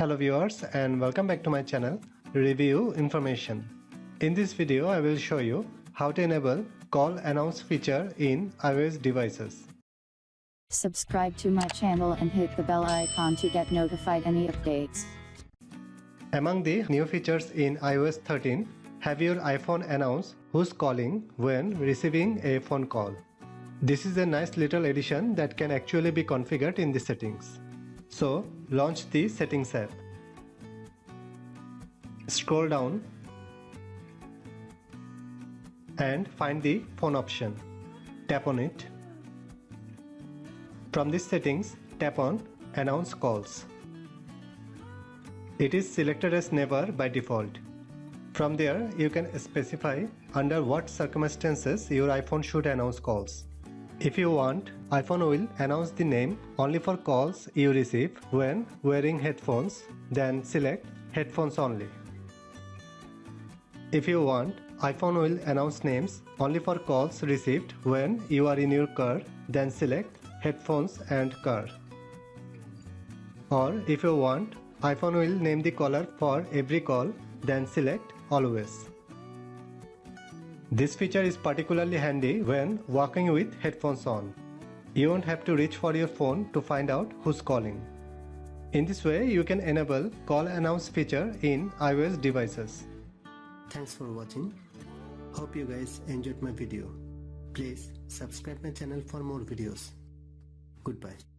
Hello viewers and welcome back to my channel Review Information. In this video I will show you how to enable call announce feature in iOS devices. Subscribe to my channel and hit the bell icon to get notified any updates. Among the new features in iOS 13, have your iPhone announce who's calling when receiving a phone call. This is a nice little addition that can actually be configured in the settings. So, launch the Settings app. Scroll down and find the phone option. Tap on it. From this settings, tap on Announce Calls. It is selected as Never by default. From there, you can specify under what circumstances your iPhone should announce calls. If you want, iPhone will announce the name only for calls you receive when wearing headphones, then select Headphones Only. If you want, iPhone will announce names only for calls received when you are in your car, then select Headphones and Car. Or if you want, iPhone will name the caller for every call, then select Always. This feature is particularly handy when walking with headphones on. You won't have to reach for your phone to find out who's calling. In this way, you can enable call announce feature in iOS devices. Thanks for watching. Hope you guys enjoyed my video. Please subscribe my channel for more videos. Goodbye.